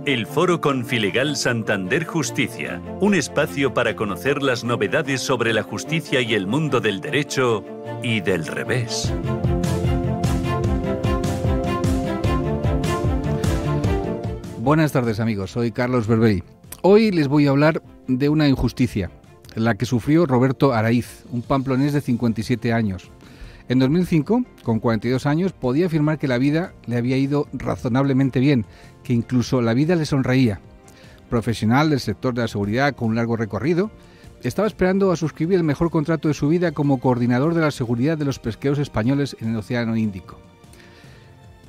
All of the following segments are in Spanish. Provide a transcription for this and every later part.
El Foro Confilegal Santander Justicia, un espacio para conocer las novedades sobre la justicia y el mundo del derecho y del revés. Buenas tardes, amigos, soy Carlos Berberi. Hoy les voy a hablar de una injusticia, la que sufrió Roberto Araiz, un pamplonés de 57 años. En 2005, con 42 años, podía afirmar que la vida le había ido razonablemente bien, que incluso la vida le sonreía. Profesional del sector de la seguridad con un largo recorrido, estaba esperando a suscribir el mejor contrato de su vida como coordinador de la seguridad de los pesqueros españoles en el Océano Índico.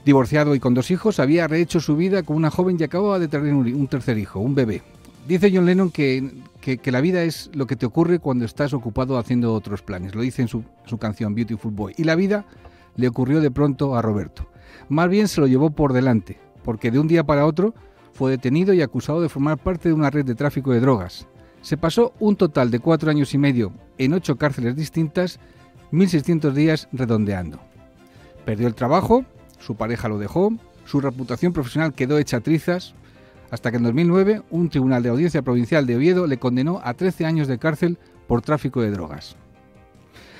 Divorciado y con 2 hijos, había rehecho su vida con una joven y acababa de tener un tercer hijo, un bebé. Dice John Lennon que la vida es lo que te ocurre cuando estás ocupado haciendo otros planes. Lo dice en su canción Beautiful Boy. Y la vida le ocurrió de pronto a Roberto. Más bien se lo llevó por delante, porque de un día para otro fue detenido y acusado de formar parte de una red de tráfico de drogas. Se pasó un total de 4 años y medio en 8 cárceles distintas, 1.600 días redondeando. Perdió el trabajo, su pareja lo dejó, su reputación profesional quedó hecha trizas, hasta que en 2009 un tribunal de audiencia provincial de Oviedo le condenó a 13 años de cárcel por tráfico de drogas.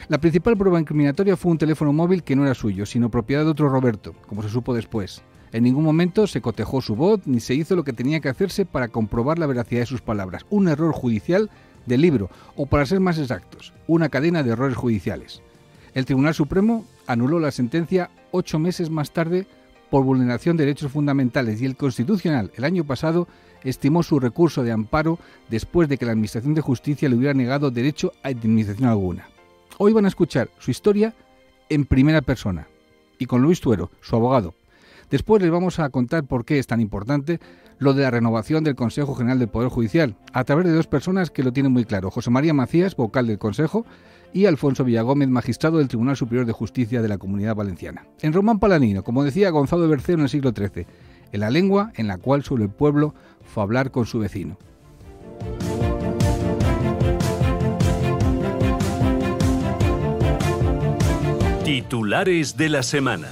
La principal prueba incriminatoria fue un teléfono móvil que no era suyo, sino propiedad de otro Roberto, como se supo después. En ningún momento se cotejó su voz ni se hizo lo que tenía que hacerse para comprobar la veracidad de sus palabras. Un error judicial del libro, o para ser más exactos, una cadena de errores judiciales. El Tribunal Supremo anuló la sentencia 8 meses más tarde por vulneración de derechos fundamentales y el Constitucional el año pasado estimó su recurso de amparo después de que la Administración de Justicia le hubiera negado derecho a indemnización alguna. Hoy van a escuchar su historia en primera persona y con Luis Tuero, su abogado. Después les vamos a contar por qué es tan importante lo de la renovación del Consejo General del Poder Judicial, a través de 2 personas que lo tienen muy claro: José María Macías, vocal del Consejo, y Alfonso Villagómez, magistrado del Tribunal Superior de Justicia de la Comunidad Valenciana. En Román Palanino, como decía Gonzalo de Berceo en el siglo XIII, en la lengua en la cual solo el pueblo fue a hablar con su vecino. Titulares de la semana.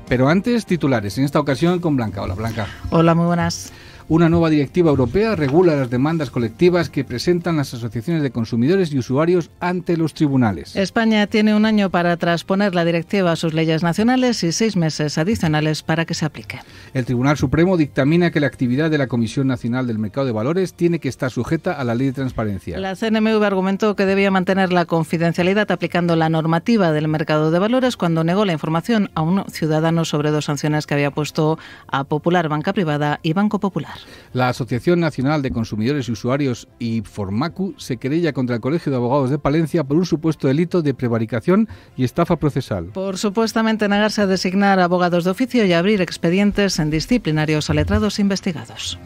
Pero antes, titulares, en esta ocasión con Blanca. Hola, Blanca. Hola, muy buenas. Una nueva directiva europea regula las demandas colectivas que presentan las asociaciones de consumidores y usuarios ante los tribunales. España tiene 1 año para transponer la directiva a sus leyes nacionales y 6 meses adicionales para que se aplique. El Tribunal Supremo dictamina que la actividad de la Comisión Nacional del Mercado de Valores tiene que estar sujeta a la Ley de Transparencia. La CNMV argumentó que debía mantener la confidencialidad aplicando la normativa del mercado de valores cuando negó la información a un ciudadano sobre 2 sanciones que había puesto a Popular Banca Privada y Banco Popular. La Asociación Nacional de Consumidores y Usuarios y Formacu se querella contra el Colegio de Abogados de Palencia por un supuesto delito de prevaricación y estafa procesal. Por supuestamente negarse a designar abogados de oficio y abrir expedientes en disciplinarios a letrados investigados.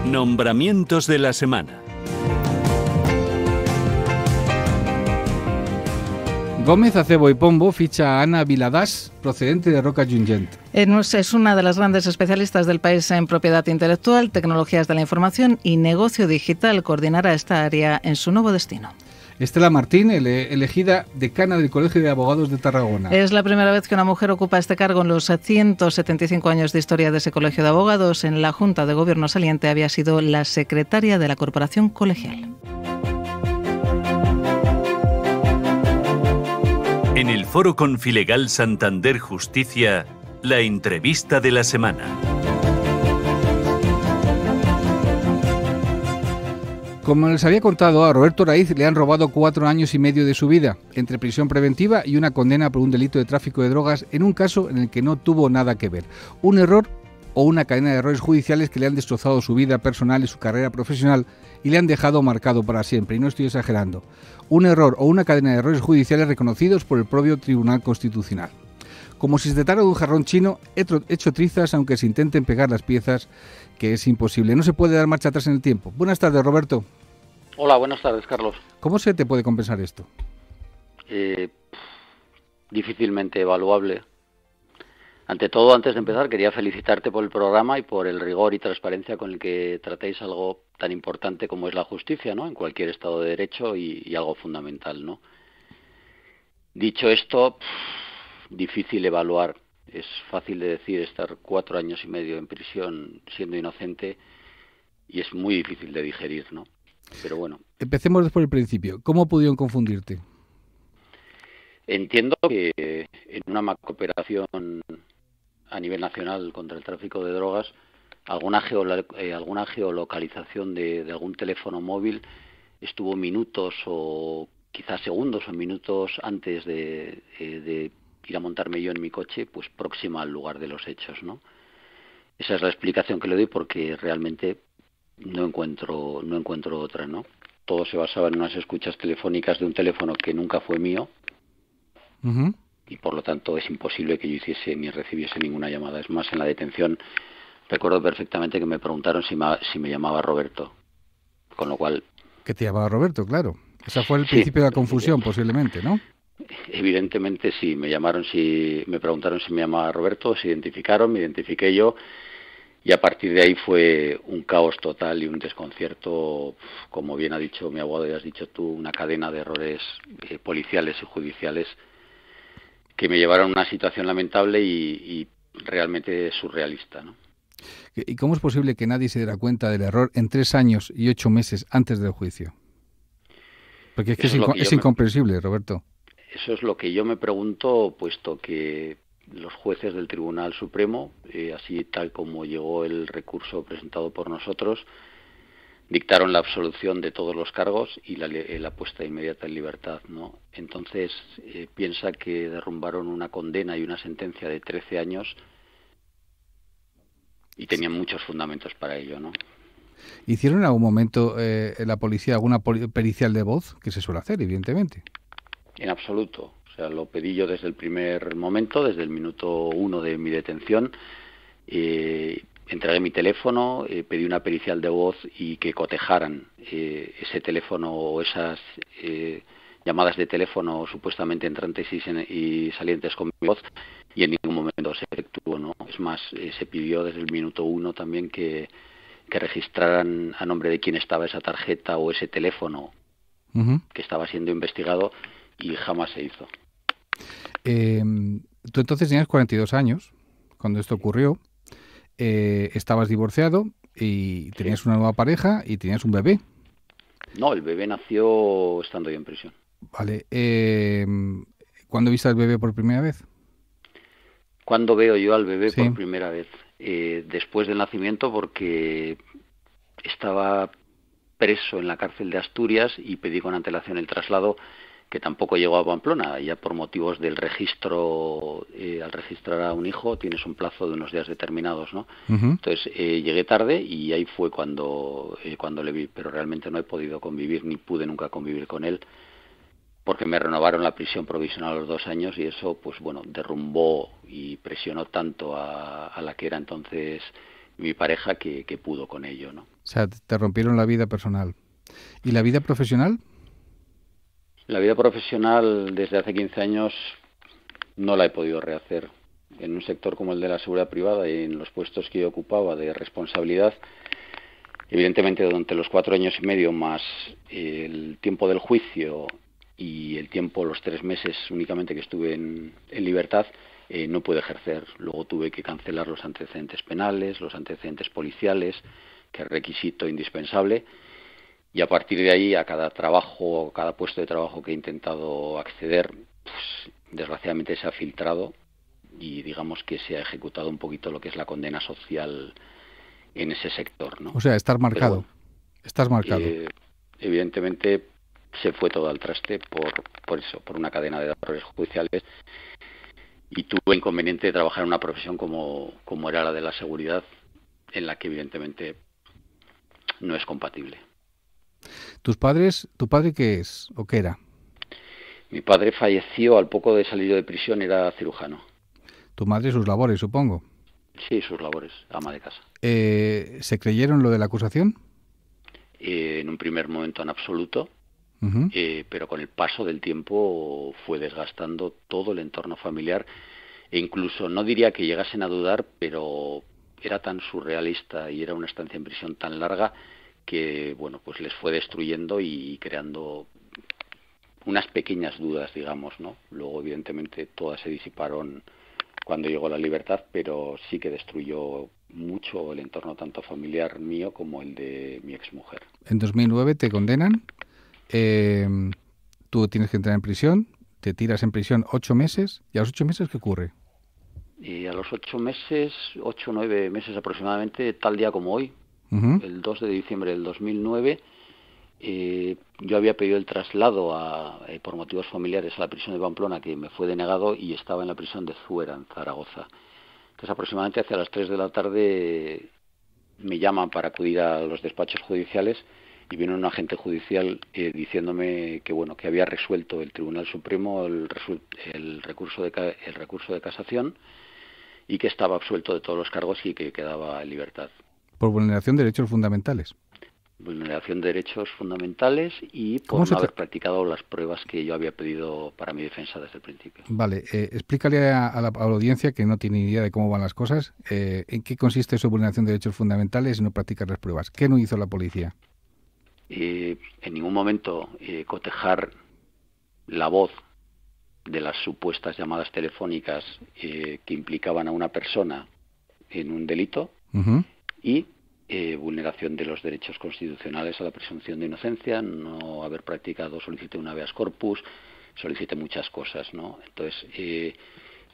Nombramientos de la semana. Gómez Acebo y Pombo ficha a Ana Viladás, procedente de Roca Junyent. Es una de las grandes especialistas del país en propiedad intelectual, tecnologías de la información y negocio digital. Coordinará esta área en su nuevo destino. Estela Martín, elegida decana del Colegio de Abogados de Tarragona. Es la primera vez que una mujer ocupa este cargo en los 175 años de historia de ese Colegio de Abogados. En la Junta de Gobierno saliente había sido la secretaria de la Corporación Colegial. En el Foro Confilegal Santander Justicia, la entrevista de la semana. Como les había contado, a Roberto Araiz le han robado 4 años y medio de su vida, entre prisión preventiva y una condena por un delito de tráfico de drogas en un caso en el que no tuvo nada que ver. Un error o una cadena de errores judiciales que le han destrozado su vida personal y su carrera profesional y le han dejado marcado para siempre, y no estoy exagerando. Un error o una cadena de errores judiciales reconocidos por el propio Tribunal Constitucional. Como si se tratara de un jarrón chino hecho trizas, aunque se intenten pegar las piezas, que es imposible. No se puede dar marcha atrás en el tiempo. Buenas tardes, Roberto. Hola, buenas tardes, Carlos. ¿Cómo se te puede compensar esto? Difícilmente evaluable. Ante todo, antes de empezar, quería felicitarte por el programa y por el rigor y transparencia con el que tratáis algo tan importante como es la justicia, ¿no? En cualquier Estado de Derecho y algo fundamental, ¿no? Dicho esto, difícil evaluar Es fácil de decir estar 4 años y medio en prisión siendo inocente y es muy difícil de digerir, ¿no? Pero bueno. Empecemos por el principio. ¿Cómo pudieron confundirte? Entiendo que en una macrooperación a nivel nacional contra el tráfico de drogas, alguna geolocalización de algún teléfono móvil estuvo minutos o quizás segundos o minutos antes de ir a montarme yo en mi coche, pues próxima al lugar de los hechos, ¿no? Esa es la explicación que le doy porque realmente no encuentro otra, ¿no? Todo se basaba en unas escuchas telefónicas de un teléfono que nunca fue mío. Uh-huh. Y por lo tanto es imposible que yo hiciese ni recibiese ninguna llamada. Es más, en la detención recuerdo perfectamente que me preguntaron si me llamaba Roberto, con lo cual... Que te llamaba Roberto, claro. Ese fue el principio de la confusión, posiblemente, ¿no? Evidentemente sí, me preguntaron si me llamaba Roberto, se identificaron, me identifiqué yo, y a partir de ahí fue un caos total y un desconcierto, como bien ha dicho mi abogado y has dicho tú, una cadena de errores policiales y judiciales que me llevaron a una situación lamentable y realmente surrealista, ¿no? ¿Y cómo es posible que nadie se diera cuenta del error en 3 años y 8 meses antes del juicio? Porque es que es incomprensible, Roberto. Eso es lo que yo me pregunto, puesto que los jueces del Tribunal Supremo, así tal como llegó el recurso presentado por nosotros, dictaron la absolución de todos los cargos y la puesta inmediata en libertad, ¿no? Entonces piensa que derrumbaron una condena y una sentencia de 13 años y tenían muchos fundamentos para ello, ¿no? ¿Hicieron en algún momento la policía alguna pericial de voz? Que se suele hacer, evidentemente. En absoluto. O sea, lo pedí yo desde el primer momento, desde el minuto 1 de mi detención. Entregué mi teléfono, pedí una pericial de voz y que cotejaran ese teléfono o esas llamadas de teléfono supuestamente entrantes y salientes con mi voz, y en ningún momento se efectuó, ¿no? Es más, se pidió desde el minuto 1 también que registraran a nombre de quién estaba esa tarjeta o ese teléfono que estaba siendo investigado, y jamás se hizo. Tú entonces tenías 42 años cuando esto ocurrió. Estabas divorciado y tenías una nueva pareja y tenías un bebé. No, el bebé nació estando yo en prisión. Vale. ¿Cuándo viste al bebé por primera vez? ¿Cuándo veo yo al bebé por primera vez? Después del nacimiento, porque estaba preso en la cárcel de Asturias y pedí con antelación el traslado, que tampoco llegó a Pamplona, ya por motivos del registro. Al registrar a un hijo tienes un plazo de unos días determinados, ¿no? Entonces llegué tarde y ahí fue cuando le vi, pero realmente no he podido convivir, ni pude nunca convivir con él, porque me renovaron la prisión provisional a los 2 años y eso, pues bueno, derrumbó y presionó tanto a la que era entonces mi pareja que pudo con ello, ¿no? O sea, te rompieron la vida personal. ¿Y la vida profesional? La vida profesional desde hace 15 años no la he podido rehacer. En un sector como el de la seguridad privada y en los puestos que yo ocupaba de responsabilidad, evidentemente durante los 4 años y medio más el tiempo del juicio y el tiempo, los 3 meses únicamente que estuve en libertad, no pude ejercer. Luego tuve que cancelar los antecedentes penales, los antecedentes policiales, que es requisito indispensable. Y a partir de ahí, a cada trabajo, cada puesto de trabajo que he intentado acceder, pues, desgraciadamente se ha filtrado y digamos que se ha ejecutado un poquito lo que es la condena social en ese sector, ¿no? O sea, estás marcado. Bueno, estás marcado. Evidentemente se fue todo al traste por eso, por una cadena de errores judiciales, y tuve inconveniente de trabajar en una profesión como era la de la seguridad, en la que evidentemente no es compatible. ¿Tu padre qué es o qué era? Mi padre falleció al poco de salir de prisión, era cirujano. ¿Tu madre sus labores, supongo? Sí, sus labores, ama de casa. ¿Se creyeron lo de la acusación? En un primer momento en absoluto, pero con el paso del tiempo fue desgastando todo el entorno familiar, e incluso no diría que llegasen a dudar, pero era tan surrealista y era una estancia en prisión tan larga que, bueno, pues les fue destruyendo y creando unas pequeñas dudas, digamos, ¿no? Luego, evidentemente, todas se disiparon cuando llegó la libertad, pero sí que destruyó mucho el entorno tanto familiar mío como el de mi exmujer. En 2009 te condenan, tú tienes que entrar en prisión, te tiras en prisión 8 meses, ¿y a los 8 meses qué ocurre? Y a los 8 meses, 8 o 9 meses aproximadamente, tal día como hoy, el 2 de diciembre del 2009, yo había pedido el traslado por motivos familiares a la prisión de Pamplona, que me fue denegado, y estaba en la prisión de Zuera, en Zaragoza. Entonces, aproximadamente hacia las 3 de la tarde me llaman para acudir a los despachos judiciales y viene un agente judicial diciéndome que bueno, que había resuelto el Tribunal Supremo el recurso de casación y que estaba absuelto de todos los cargos y que quedaba en libertad. Por vulneración de derechos fundamentales. Vulneración de derechos fundamentales y por no haber practicado las pruebas que yo había pedido para mi defensa desde el principio. Vale, explícale a la audiencia que no tiene ni idea de cómo van las cosas, en qué consiste esa vulneración de derechos fundamentales y no practicar las pruebas. ¿Qué no hizo la policía? En ningún momento cotejar la voz de las supuestas llamadas telefónicas que implicaban a una persona en un delito y vulneración de los derechos constitucionales a la presunción de inocencia, no haber practicado, solicité un habeas corpus, solicité muchas cosas, ¿no? Entonces,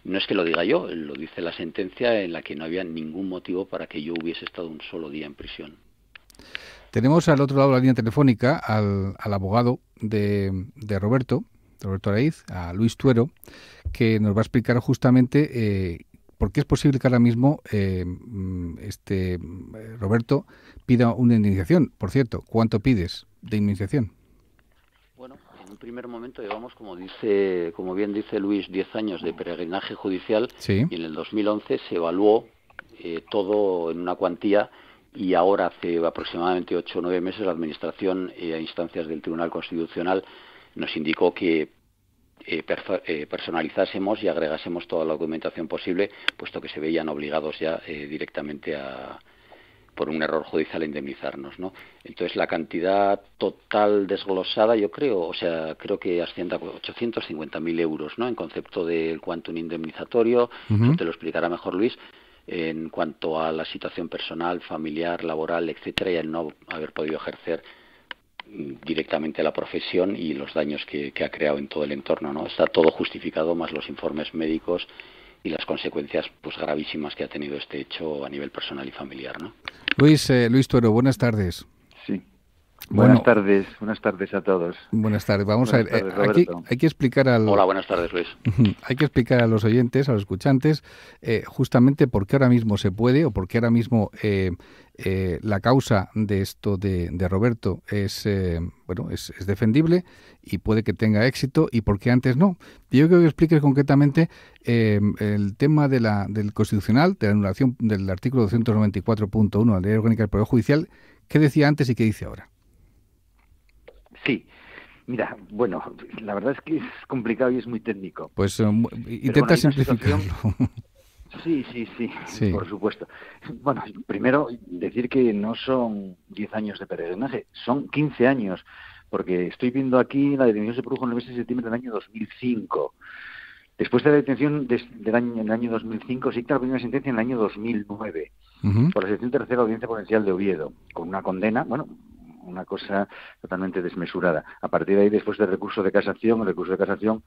no es que lo diga yo, lo dice la sentencia en la que no había ningún motivo para que yo hubiese estado un solo día en prisión. Tenemos al otro lado de la línea telefónica al abogado de Roberto Araiz, a Luis Tuero, que nos va a explicar justamente por qué es posible que ahora mismo Roberto pida una indemnización. Por cierto, ¿cuánto pides de indemnización? Bueno, en un primer momento llevamos, como bien dice Luis, 10 años de peregrinaje judicial, sí. Y en el 2011 se evaluó todo en una cuantía. Y ahora, hace aproximadamente 8 o 9 meses, la Administración, a instancias del Tribunal Constitucional, nos indicó que personalizásemos y agregásemos toda la documentación posible, puesto que se veían obligados ya directamente por un error judicial a indemnizarnos, ¿no? Entonces, la cantidad total desglosada, creo que asciende a 850.000 euros, ¿no? En concepto del quantum indemnizatorio, eso te lo explicará mejor Luis. En cuanto a la situación personal, familiar, laboral, etcétera, y el no haber podido ejercer directamente la profesión y los daños que ha creado en todo el entorno, ¿no? Está todo justificado, más los informes médicos y las consecuencias pues gravísimas que ha tenido este hecho a nivel personal y familiar, ¿no? Luis Tuero, buenas tardes. Sí. Buenas tardes a todos. Buenas tardes. Vamos a ver, hay que explicar Hola, buenas tardes, Luis. Hay que explicar a los oyentes, a los escuchantes, justamente por qué ahora mismo se puede o por qué ahora mismo la causa de esto de Roberto es defendible y puede que tenga éxito y por qué antes no. Yo creo que expliques concretamente el tema del Constitucional, de la anulación del artículo 294.1 de la Ley Orgánica del Poder Judicial, qué decía antes y qué dice ahora. Sí, mira, bueno, la verdad es que es complicado y es muy técnico. Pues intenta simplificarlo. Sí, por supuesto. Bueno, primero decir que no son 10 años de peregrinaje, son 15 años, porque estoy viendo aquí la detención se produjo en el mes de septiembre del año 2005. Después de la detención en el año 2005, se dicta la primera sentencia en el año 2009, por la sección tercera Audiencia Provincial de Oviedo, con una condena, una cosa totalmente desmesurada. A partir de ahí, después del recurso de casación, el recurso de casación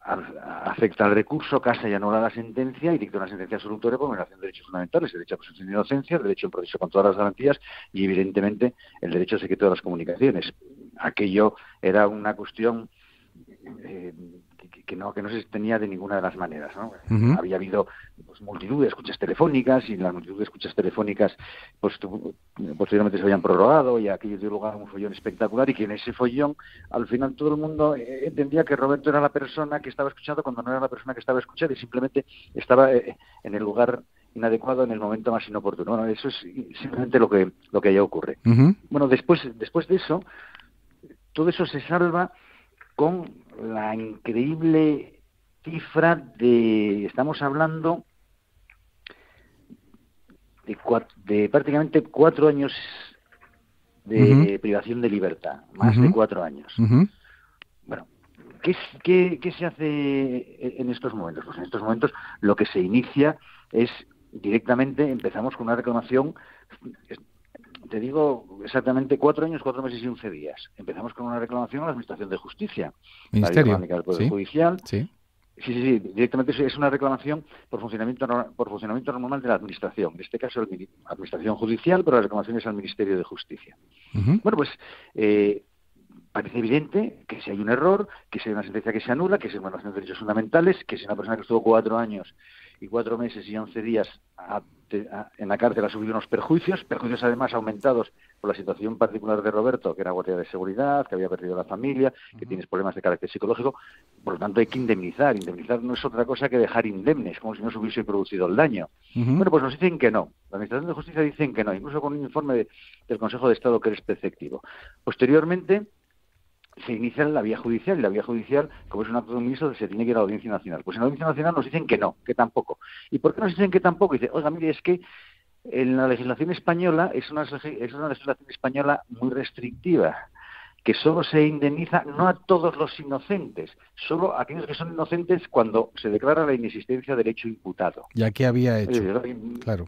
afecta al recurso, casa y anula la sentencia y dicta una sentencia absolutoria por vulneración de derechos fundamentales, el derecho a presunción de inocencia, el derecho al proceso con todas las garantías y, evidentemente, el derecho al secreto de las comunicaciones. Aquello era una cuestión que no se tenía de ninguna de las maneras, ¿no? Había habido multitud de escuchas telefónicas y la multitud de escuchas telefónicas posteriormente se habían prorrogado y aquello dio lugar a un follón espectacular y que en ese follón al final todo el mundo entendía que Roberto era la persona que estaba escuchando cuando no era la persona que estaba escuchando y simplemente estaba en el lugar inadecuado en el momento más inoportuno. Bueno, eso es simplemente lo que allá ocurre. Bueno, después de eso, todo eso se salva con la increíble cifra estamos hablando de prácticamente 4 años de privación de libertad, más de 4 años. Bueno, ¿Qué se hace en estos momentos? Pues en estos momentos lo que se inicia es directamente, empezamos con una reclamación, te digo exactamente 4 años, 4 meses y 11 días. Empezamos con una reclamación a la Administración de Justicia, Ministerio. la Orgánica del Poder Judicial. Sí. Sí, directamente es una reclamación por funcionamiento normal de la Administración. En este caso, la Administración Judicial, pero la reclamación es al Ministerio de Justicia. Bueno, pues parece evidente que si hay un error, que si hay una sentencia que se anula, que si hay una violación de derechos fundamentales, que si una persona que estuvo 4 años y 4 meses y 11 días en la cárcel ha sufrido unos perjuicios además aumentados por la situación particular de Roberto, que era guardia de seguridad, que había perdido la familia, que tiene problemas de carácter psicológico, por lo tanto hay que indemnizar. Indemnizar no es otra cosa que dejar indemnes, como si no se hubiese producido el daño. Bueno, pues nos dicen que no. La Administración de Justicia dicen que no, incluso con un informe del Consejo de Estado que es preceptivo. Posteriormente se inicia la vía judicial, y la vía judicial, como es un acto de un ministro, se tiene que ir a la Audiencia Nacional. Pues en la Audiencia Nacional nos dicen que no, que tampoco. ¿Y por qué nos dicen que tampoco? Dice, oiga, mire, es que en la legislación española es una legislación española muy restrictiva, que solo se indemniza no a todos los inocentes, solo a aquellos que son inocentes cuando se declara la inexistencia del hecho imputado. ¿Ya qué había hecho? Claro.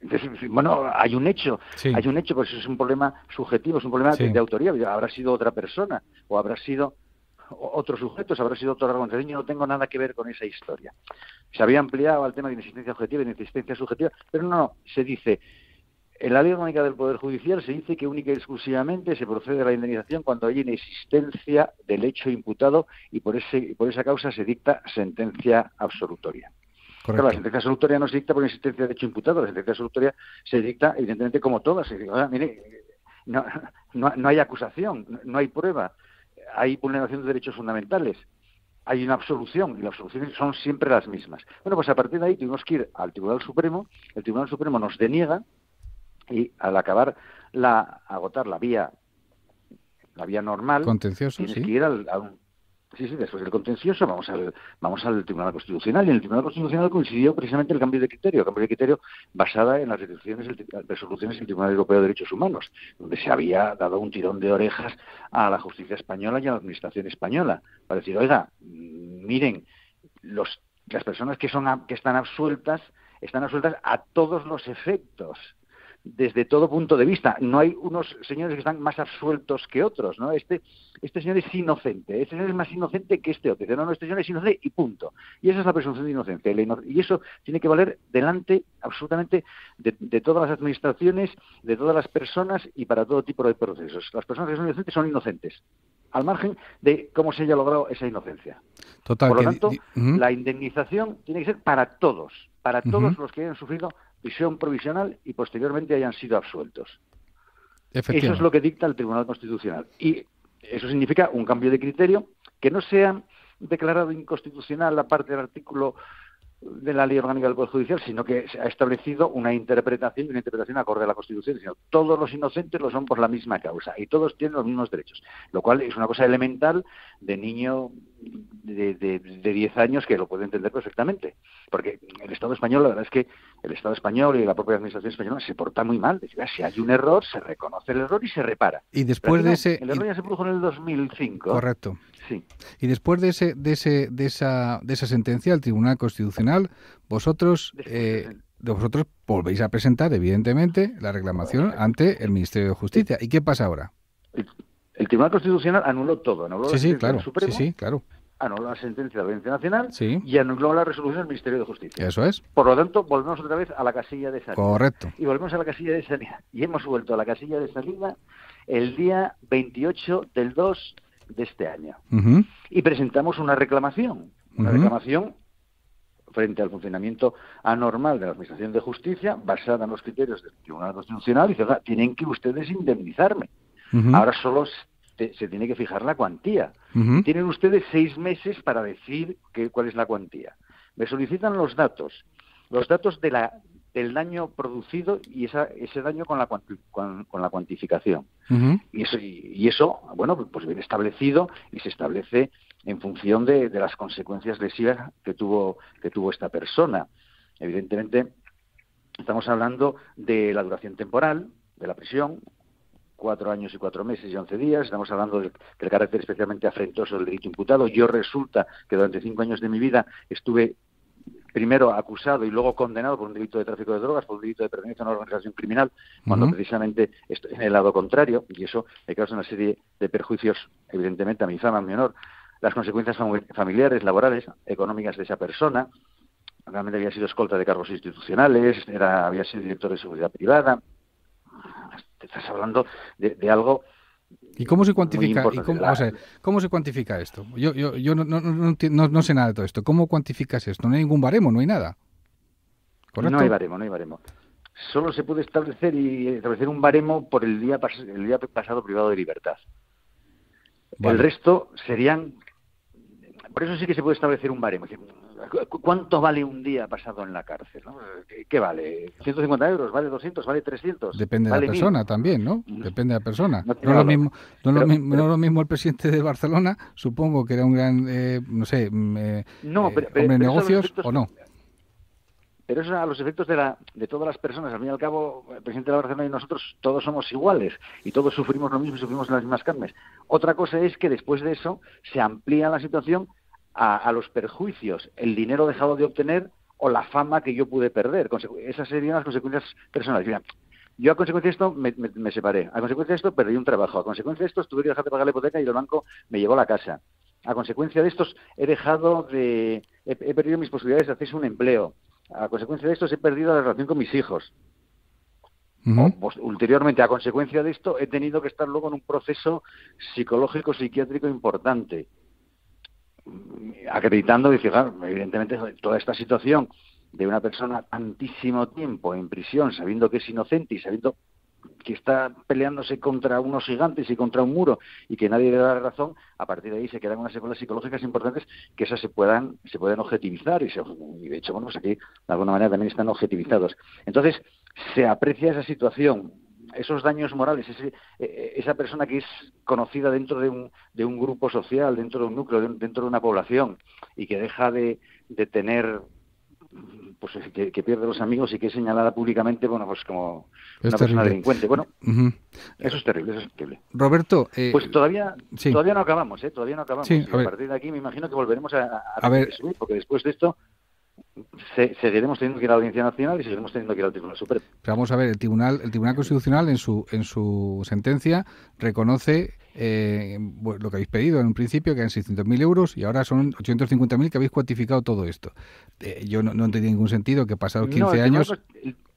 Entonces, bueno, hay un hecho, pues eso es un problema subjetivo, es un problema de autoría. Habrá sido otra persona, o habrá sido otros sujetos, habrá sido otro órgano. Yo no tengo nada que ver con esa historia. Se había ampliado al tema de inexistencia objetiva y inexistencia subjetiva, pero no, se dice, en la Ley Orgánica del Poder Judicial se dice que única y exclusivamente se procede a la indemnización cuando hay inexistencia del hecho imputado y por esa causa se dicta sentencia absolutoria. Claro, la sentencia absolutoria no se dicta por existencia de hecho imputado, la sentencia absolutoria se dicta, evidentemente, como todas. Se dice, mire, no hay acusación, no hay prueba, hay vulneración de derechos fundamentales, hay una absolución, y las absoluciones son siempre las mismas. Bueno, pues a partir de ahí tuvimos que ir al Tribunal Supremo, el Tribunal Supremo nos deniega, y al agotar la vía normal, contencioso, tienes que ir después del contencioso vamos al Tribunal Constitucional, y en el Tribunal Constitucional coincidió precisamente el cambio de criterio basada en las resoluciones del Tribunal Europeo de Derechos Humanos, donde se había dado un tirón de orejas a la justicia española y a la administración española, para decir, oiga, miren, las personas que están absueltas a todos los efectos, desde todo punto de vista. No hay unos señores que están más absueltos que otros, ¿no? Este señor es inocente, este señor es más inocente que este otro. Dice, no, este señor es inocente y punto. Y esa es la presunción de inocencia. Y eso tiene que valer delante absolutamente de todas las administraciones, de todas las personas y para todo tipo de procesos. Las personas que son inocentes, al margen de cómo se haya logrado esa inocencia. Total, por lo tanto, la indemnización tiene que ser para todos los que hayan sufrido prisión provisional y posteriormente hayan sido absueltos. Eso es lo que dicta el Tribunal Constitucional. Y eso significa un cambio de criterio, que no sea declarado inconstitucional la parte del artículo de la Ley Orgánica del Poder Judicial, sino que se ha establecido una interpretación acorde a la Constitución, sino todos los inocentes lo son por la misma causa y todos tienen los mismos derechos, lo cual es una cosa elemental de niño de 10 años que lo puede entender perfectamente, porque el Estado español, la verdad es que el Estado español y la propia administración española se porta muy mal. Si hay un error, se reconoce el error y se repara. Y después el error ya se produjo en el 2005. Correcto. Sí. Y después de esa sentencia del Tribunal Constitucional, vosotros volvéis a presentar, evidentemente, la reclamación ante el Ministerio de Justicia. ¿Y qué pasa ahora? El Tribunal Constitucional anuló todo. Anuló la sentencia del Supremo, claro. Anuló la sentencia de la Audiencia Nacional y anuló la resolución del Ministerio de Justicia. Eso es. Por lo tanto, volvemos otra vez a la casilla de salida. Correcto. Y volvemos a la casilla de salida. Y hemos vuelto a la casilla de salida el día 28 del 2 de este año. Y presentamos una reclamación. Una reclamación frente al funcionamiento anormal de la Administración de Justicia, basada en los criterios del Tribunal Constitucional, y dice, tienen que ustedes indemnizarme. Ahora solo se tiene que fijar la cuantía. Tienen ustedes 6 meses para decir cuál es la cuantía. Me solicitan los datos del daño producido y ese daño con la cuantificación. Y eso, bueno, pues viene establecido y se establece en función de las consecuencias lesivas que tuvo esta persona. Evidentemente, estamos hablando de la duración temporal de la prisión, 4 años y 4 meses y 11 días. Estamos hablando del carácter especialmente afrentoso del delito imputado. Yo resulta que durante 5 años de mi vida estuve primero acusado y luego condenado por un delito de tráfico de drogas, por un delito de pertenencia a una organización criminal, cuando precisamente estoy en el lado contrario, y eso me causa una serie de perjuicios, evidentemente, a mi fama, a mi honor. Las consecuencias familiares, laborales, económicas de esa persona. Realmente había sido escolta de cargos institucionales, había sido director de seguridad privada. Estás hablando de algo. ¿Y cómo se cuantifica? ¿Cómo se cuantifica esto? Yo no sé nada de todo esto. ¿Cómo cuantificas esto? No hay ningún baremo, no hay nada. ¿Correcto? No hay baremo. Solo se puede establecer un baremo por el día pasado privado de libertad. Vale. El resto serían. Por eso sí que se puede establecer un baremo. ¿Cuánto vale un día pasado en la cárcel? ¿No? ¿Qué vale? ¿150 euros? ¿Vale 200? ¿Vale 300? Depende de la persona también, ¿no? Depende de la persona. No es lo mismo el presidente de Barcelona, supongo que era un gran, hombre de negocios, ¿o no? Pero eso a los efectos de todas las personas. Al fin y al cabo, el presidente de la Barcelona y nosotros todos somos iguales y todos sufrimos lo mismo y sufrimos las mismas carnes. Otra cosa es que después de eso se amplía la situación a los perjuicios, el dinero dejado de obtener o la fama que yo pude perder. Esas serían las consecuencias personales. Mira, yo a consecuencia de esto me separé. A consecuencia de esto perdí un trabajo. A consecuencia de esto tuve que dejar de pagar la hipoteca y el banco me llevó la casa. A consecuencia de estos he perdido mis posibilidades de hacerse un empleo. A consecuencia de estos he perdido la relación con mis hijos. Ulteriormente, a consecuencia de esto, he tenido que estar luego en un proceso psicológico, psiquiátrico importante. Acreditando, y fijar, evidentemente, toda esta situación de una persona tantísimo tiempo en prisión, sabiendo que es inocente y sabiendo que está peleándose contra unos gigantes y contra un muro y que nadie le da la razón, a partir de ahí se quedan unas secuelas psicológicas importantes que esas se pueden objetivizar y de hecho, bueno, pues aquí de alguna manera también están objetivizados. Entonces, se aprecia esa situación, esos daños morales, esa persona que es conocida dentro de un grupo social, dentro de un núcleo, dentro de una población y que deja de tener, pues que pierde los amigos y que es señalada públicamente, bueno, pues como una persona delincuente. Bueno, eso es terrible, Roberto, pues todavía no acabamos, todavía no acabamos. Sí, a partir de aquí me imagino que volveremos a ver, porque después de esto seguiremos teniendo que ir a la Audiencia Nacional y seguiremos teniendo que ir al Tribunal Supremo. Pero vamos a ver, el Tribunal Constitucional en su sentencia reconoce lo que habéis pedido en un principio, que eran 600.000 euros, y ahora son 850.000 que habéis cuantificado todo esto. Yo no entendí ningún sentido que pasados 15 años...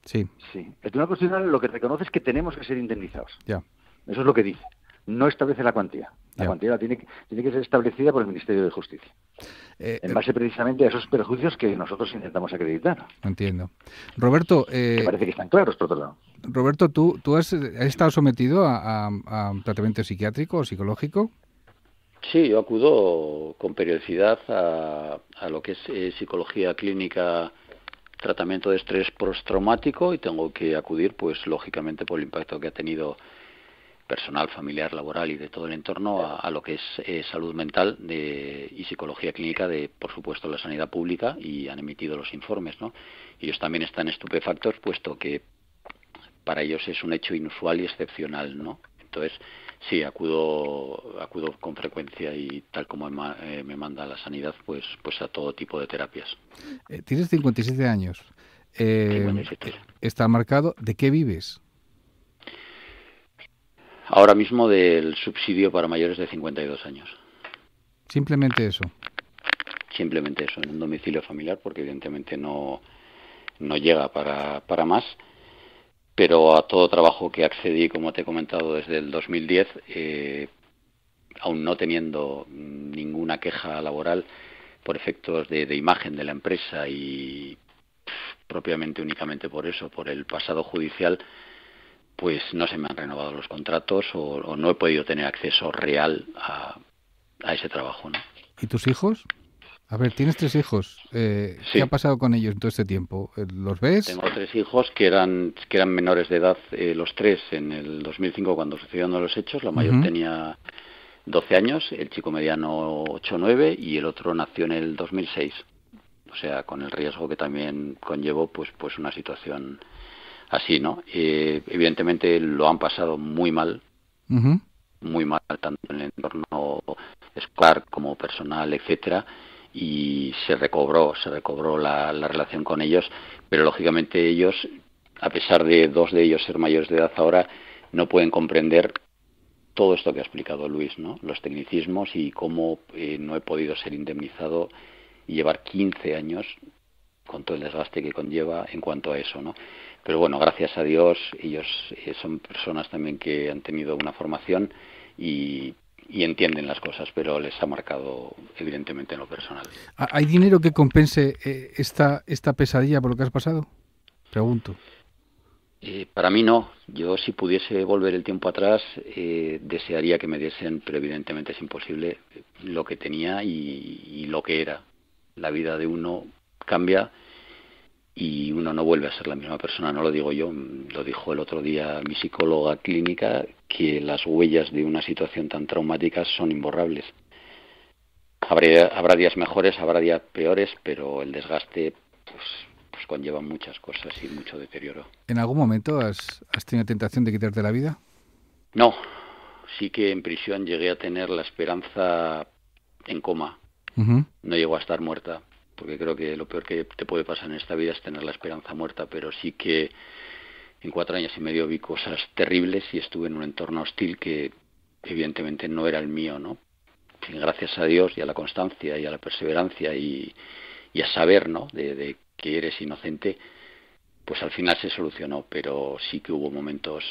Sí. El Tribunal Constitucional lo que reconoce es que tenemos que ser indemnizados. Ya. Eso es lo que dice. No establece la cuantía. La cuantía tiene que ser establecida por el Ministerio de Justicia. En base precisamente a esos perjuicios que nosotros intentamos acreditar. Entiendo. Roberto... que parece que están claros, por otro lado. Roberto, ¿tú has estado sometido a tratamiento psiquiátrico o psicológico? Sí, yo acudo con periodicidad a lo que es psicología clínica, tratamiento de estrés postraumático, y tengo que acudir, pues lógicamente, por el impacto que ha tenido personal, familiar, laboral y de todo el entorno a lo que es salud mental y psicología clínica de, por supuesto, la sanidad pública, y han emitido los informes, ¿no? Ellos también están estupefactos, puesto que para ellos es un hecho inusual y excepcional, ¿no? Entonces, sí, acudo con frecuencia y tal como me manda la sanidad, pues a todo tipo de terapias. Tienes 57 años. 57. Está marcado. ¿De qué vives? Ahora mismo del subsidio para mayores de 52 años. Simplemente eso. Simplemente eso, en un domicilio familiar, porque evidentemente no llega para más. Pero a todo trabajo que accedí, como te he comentado, desde el 2010, aún no teniendo ninguna queja laboral por efectos de imagen de la empresa y propiamente únicamente por eso, por el pasado judicial, pues no se me han renovado los contratos o no he podido tener acceso real a ese trabajo, ¿no? ¿Y tus hijos? A ver, tienes 3 hijos. Sí. ¿Qué ha pasado con ellos en todo este tiempo? ¿Los ves? Tengo 3 hijos que eran menores de edad, los 3 en el 2005 cuando sucedieron los hechos. La mayor tenía 12 años, el chico mediano 8 o 9 y el otro nació en el 2006. O sea, con el riesgo que también conllevó pues una situación así, ¿no? Evidentemente lo han pasado muy mal, muy mal tanto en el entorno escolar como personal, etcétera, y se recobró la relación con ellos, pero lógicamente ellos, a pesar de 2 de ellos ser mayores de edad ahora, no pueden comprender todo esto que ha explicado Luis, ¿no? Los tecnicismos y cómo no he podido ser indemnizado y llevar 15 años con todo el desgaste que conlleva en cuanto a eso, ¿no? Pero bueno, gracias a Dios, ellos son personas también que han tenido una formación y entienden las cosas, pero les ha marcado evidentemente en lo personal. ¿Hay dinero que compense esta pesadilla por lo que has pasado? Pregunto. Para mí no. Yo, si pudiese volver el tiempo atrás, desearía que me diesen, pero evidentemente es imposible, lo que tenía y lo que era. La vida de uno cambia y uno no vuelve a ser la misma persona. No lo digo yo, lo dijo el otro día mi psicóloga clínica, que las huellas de una situación tan traumática son imborrables. Habrá días mejores, habrá días peores, pero el desgaste pues conlleva muchas cosas y mucho deterioro. ¿En algún momento has tenido tentación de quitarte la vida? No, sí que en prisión llegué a tener la esperanza en coma. No llego a estar muerta, porque creo que lo peor que te puede pasar en esta vida es tener la esperanza muerta, pero sí que en 4 años y medio vi cosas terribles y estuve en un entorno hostil que evidentemente no era el mío, ¿no? Y gracias a Dios y a la constancia y a la perseverancia y a saber, ¿no?, de que eres inocente, pues al final se solucionó, pero sí que hubo momentos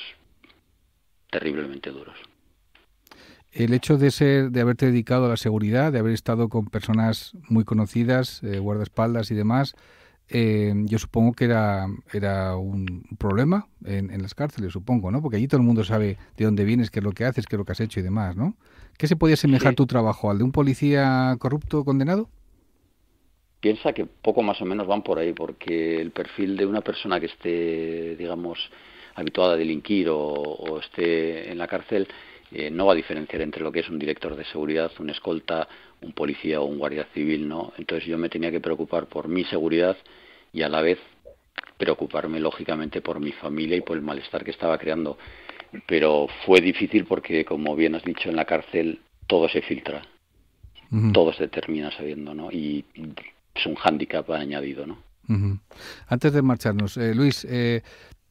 terriblemente duros. El hecho de haberte dedicado a la seguridad, de haber estado con personas muy conocidas, guardaespaldas y demás, yo supongo que era un problema en las cárceles, supongo, ¿no? Porque allí todo el mundo sabe de dónde vienes, qué es lo que haces, qué es lo que has hecho y demás, ¿no? ¿Qué se podía asemejar tu trabajo al de un policía corrupto condenado? Piensa que poco más o menos van por ahí, porque el perfil de una persona que esté, digamos, habituada a delinquir o esté en la cárcel no va a diferenciar entre lo que es un director de seguridad, un escolta, un policía o un guardia civil, ¿no? Entonces yo me tenía que preocupar por mi seguridad y a la vez preocuparme lógicamente por mi familia y por el malestar que estaba creando. Pero fue difícil porque, como bien has dicho, en la cárcel todo se filtra, todo se termina sabiendo, ¿no? Y es un hándicap añadido, ¿no? Antes de marcharnos, Luis,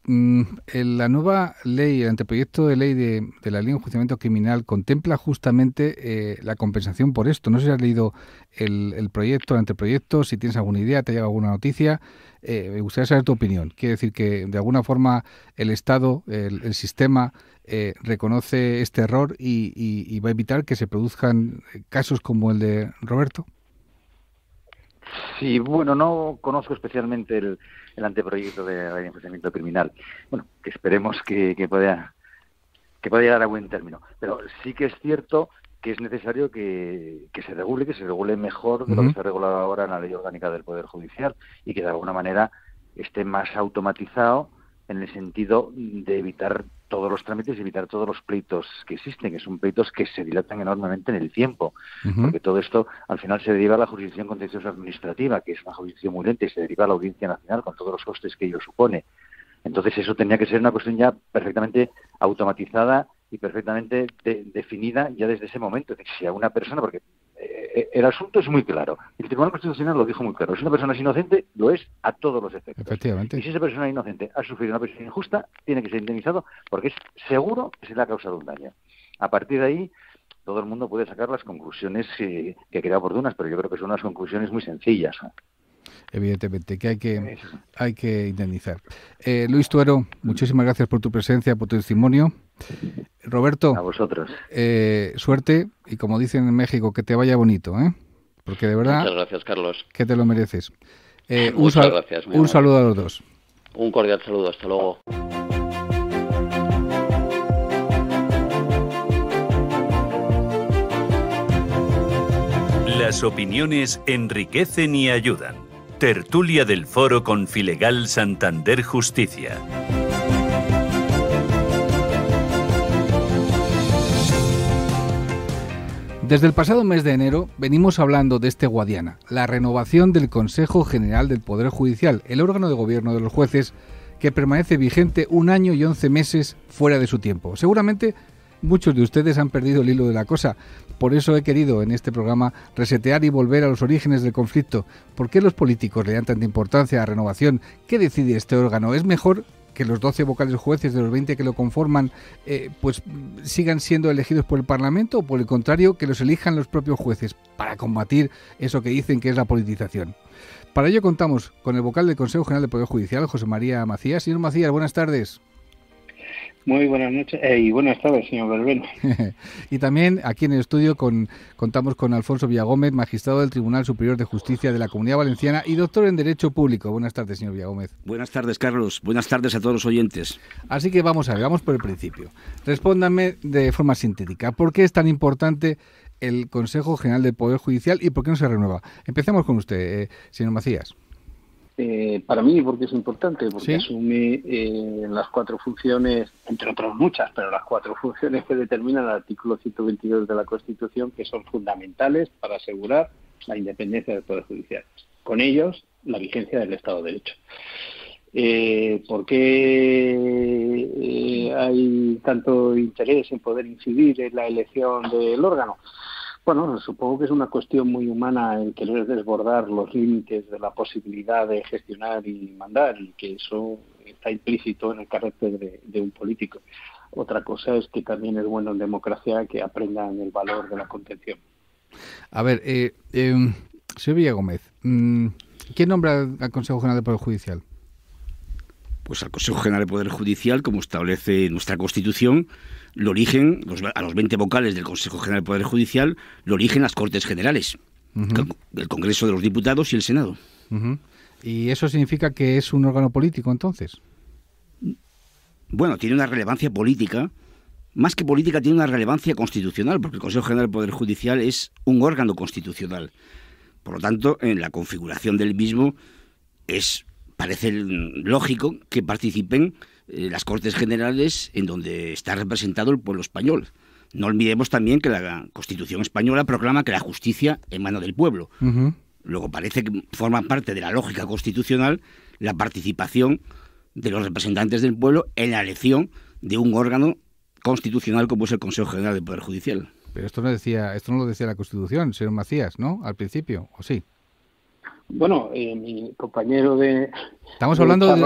la nueva ley, el anteproyecto de ley de la ley de enjuiciamiento criminal contempla justamente la compensación por esto. No sé si has leído el proyecto, el anteproyecto, si tienes alguna idea, te ha llegado alguna noticia. Me gustaría saber tu opinión. Quiere decir que de alguna forma el Estado, el sistema, reconoce este error y va a evitar que se produzcan casos como el de Roberto. Sí, bueno, no conozco especialmente el anteproyecto de la ley de enjuiciamiento criminal. Bueno, que esperemos que pueda llegar a buen término. Pero sí que es cierto que es necesario que se regule mejor de lo que está regulado ahora en la Ley Orgánica del Poder Judicial y que de alguna manera esté más automatizado en el sentido de evitar todos los trámites y evitar todos los pleitos que existen, que son pleitos que se dilatan enormemente en el tiempo, porque todo esto al final se deriva a la jurisdicción contencioso administrativa, que es una jurisdicción muy lenta, y se deriva a la Audiencia Nacional con todos los costes que ello supone. Entonces eso tenía que ser una cuestión ya perfectamente automatizada y perfectamente definida ya desde ese momento. Si a una persona, porque el asunto es muy claro, el Tribunal Constitucional lo dijo muy claro, si una persona es inocente, lo es a todos los efectos. Efectivamente. Y si esa persona inocente ha sufrido una presión injusta, tiene que ser indemnizado porque es seguro que se le ha causado un daño. A partir de ahí, todo el mundo puede sacar las conclusiones que crea oportunas, pero yo creo que son unas conclusiones muy sencillas. Evidentemente, que hay que indemnizar. Luis Tuero, muchísimas gracias por tu presencia, por tu testimonio. Roberto, a vosotros. Suerte y, como dicen en México, que te vaya bonito, porque de verdad muchas gracias, Carlos, que te lo mereces. Muchas gracias. Un saludo a los dos. Un cordial saludo, hasta luego. Las opiniones enriquecen y ayudan. Tertulia del Foro con Filegal Santander Justicia. Desde el pasado mes de enero venimos hablando de este Guadiana, la renovación del Consejo General del Poder Judicial, el órgano de gobierno de los jueces que permanece vigente 1 año y 11 meses fuera de su tiempo. Seguramente muchos de ustedes han perdido el hilo de la cosa. Por eso he querido en este programa resetear y volver a los orígenes del conflicto. ¿Por qué los políticos le dan tanta importancia a la renovación? ¿Qué decide este órgano? ¿Es mejor que los 12 vocales jueces de los 20 que lo conforman pues sigan siendo elegidos por el Parlamento, o por el contrario, que los elijan los propios jueces para combatir eso que dicen que es la politización? Para ello contamos con el vocal del Consejo General del Poder Judicial, José María Macías. Señor Macías, buenas tardes. Muy buenas noches y buenas tardes, señor Verbena. Y también aquí en el estudio contamos con Alfonso Villagómez, magistrado del Tribunal Superior de Justicia de la Comunidad Valenciana y doctor en Derecho Público. Buenas tardes, señor Villagómez. Buenas tardes, Carlos. Buenas tardes a todos los oyentes. Así que vamos por el principio. Respóndanme de forma sintética. ¿Por qué es tan importante el Consejo General del Poder Judicial y por qué no se renueva? Empecemos con usted, señor Macías. Para mí, porque es importante, porque ¿Sí? asume las 4 funciones, entre otras muchas, pero las 4 funciones que determina el artículo 122 de la Constitución, que son fundamentales para asegurar la independencia del Poder Judicial. Con ellos, la vigencia del Estado de Derecho. ¿Por qué hay tanto interés en poder incidir en la elección del órgano? Bueno, supongo que es una cuestión muy humana el querer desbordar los límites de la posibilidad de gestionar y mandar, y que eso está implícito en el carácter de un político. Otra cosa es que también es bueno en democracia que aprendan el valor de la contención. A ver, señor Villagómez, ¿quién nombra al Consejo General del Poder Judicial? Pues al Consejo General del Poder Judicial, como establece nuestra Constitución, lo eligen, a los 20 vocales del Consejo General del Poder Judicial, lo eligen las Cortes Generales, el Congreso de los Diputados y el Senado. ¿Y eso significa que es un órgano político, entonces? Bueno, tiene una relevancia política. Más que política, tiene una relevancia constitucional, porque el Consejo General del Poder Judicial es un órgano constitucional. Por lo tanto, en la configuración del mismo parece lógico que participen las Cortes Generales, en donde está representado el pueblo español. No olvidemos también que la Constitución española proclama que la justicia emana del pueblo. Luego parece que forma parte de la lógica constitucional la participación de los representantes del pueblo en la elección de un órgano constitucional como es el Consejo General del Poder Judicial. Pero esto no lo decía la Constitución, señor Macías, ¿no? Al principio, ¿o sí? Bueno, mi compañero de... Estamos hablando de...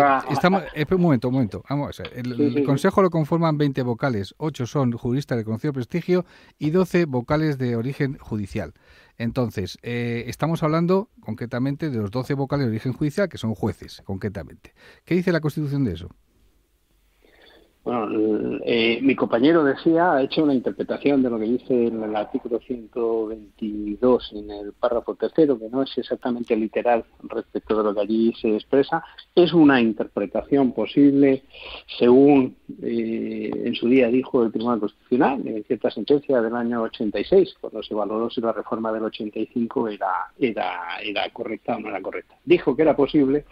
un momento. Vamos a ver. El Consejo lo conforman 20 vocales, 8 son juristas de reconocido prestigio y 12 vocales de origen judicial. Entonces, estamos hablando concretamente de los 12 vocales de origen judicial, que son jueces, concretamente. ¿Qué dice la Constitución de eso? Bueno, mi compañero ha hecho una interpretación de lo que dice en el artículo 122 en el párrafo tercero, que no es exactamente literal respecto de lo que allí se expresa. Es una interpretación posible según en su día dijo el Tribunal Constitucional en cierta sentencia del año 86, cuando se valoró si la reforma del 85 era correcta o no era correcta. Dijo que era posible,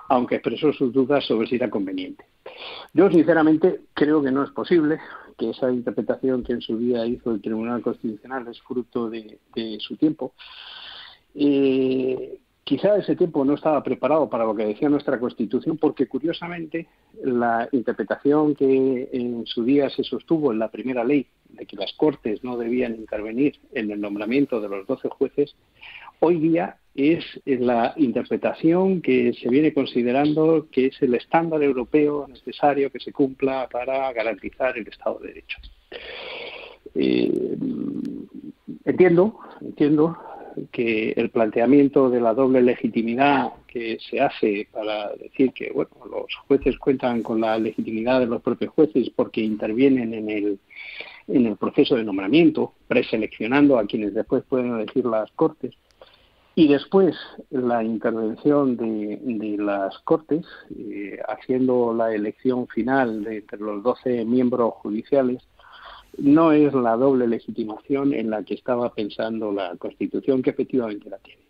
aunque expresó sus dudas sobre si era conveniente. Yo, sinceramente, creo que no es posible, que esa interpretación que en su día hizo el Tribunal Constitucional es fruto de su tiempo. Quizá ese tiempo no estaba preparado para lo que decía nuestra Constitución, porque, curiosamente, la interpretación que en su día se sostuvo en la primera ley de que las Cortes no debían intervenir en el nombramiento de los 12 jueces, hoy día es la interpretación que se viene considerando que es el estándar europeo necesario que se cumpla para garantizar el Estado de Derecho. Entiendo que el planteamiento de la doble legitimidad que se hace para decir que los jueces cuentan con la legitimidad de los propios jueces porque intervienen en el proceso de nombramiento, preseleccionando a quienes después pueden elegir las Cortes, y después la intervención de las Cortes, haciendo la elección final de entre los 12 miembros judiciales, no es la doble legitimación en la que estaba pensando la Constitución, que efectivamente la tiene.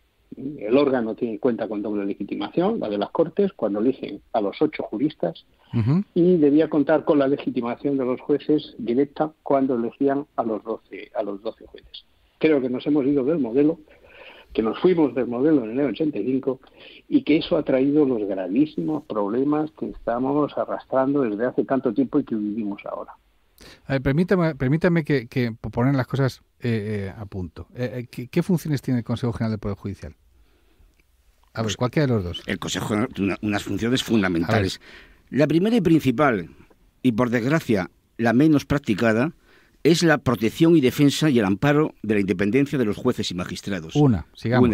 El órgano cuenta con doble legitimación, la de las Cortes, cuando eligen a los 8 juristas, y debía contar con la legitimación de los jueces directa cuando elegían a los 12 jueces. Creo que nos hemos ido del modelo, que nos fuimos del modelo en el año 85 y que eso ha traído los gravísimos problemas que estamos arrastrando desde hace tanto tiempo y que vivimos ahora. A ver, permítame que poner las cosas a punto. ¿Qué funciones tiene el Consejo General del Poder Judicial? A ver, cualquiera de los dos. El Consejo General tiene unas funciones fundamentales. La primera y principal, y por desgracia la menos practicada, es la protección y defensa y el amparo de la independencia de los jueces y magistrados. Sigamos.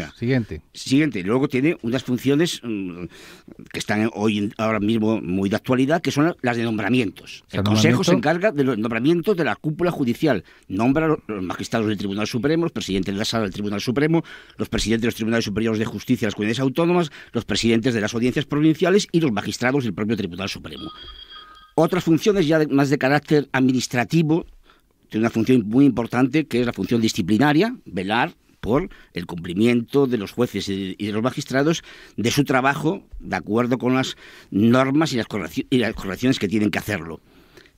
Siguiente. Luego tiene unas funciones que están ahora mismo muy de actualidad, que son las de nombramientos. El Consejo se encarga de los nombramientos de la cúpula judicial. Nombra los magistrados del Tribunal Supremo, los presidentes de la Sala del Tribunal Supremo, los presidentes de los Tribunales Superiores de Justicia de las comunidades autónomas, los presidentes de las audiencias provinciales y los magistrados del propio Tribunal Supremo. Otras funciones ya más de carácter administrativo, tiene una función muy importante, que es la función disciplinaria, velar por el cumplimiento de los jueces y de los magistrados de su trabajo de acuerdo con las normas y las correcciones que tienen que hacerlo.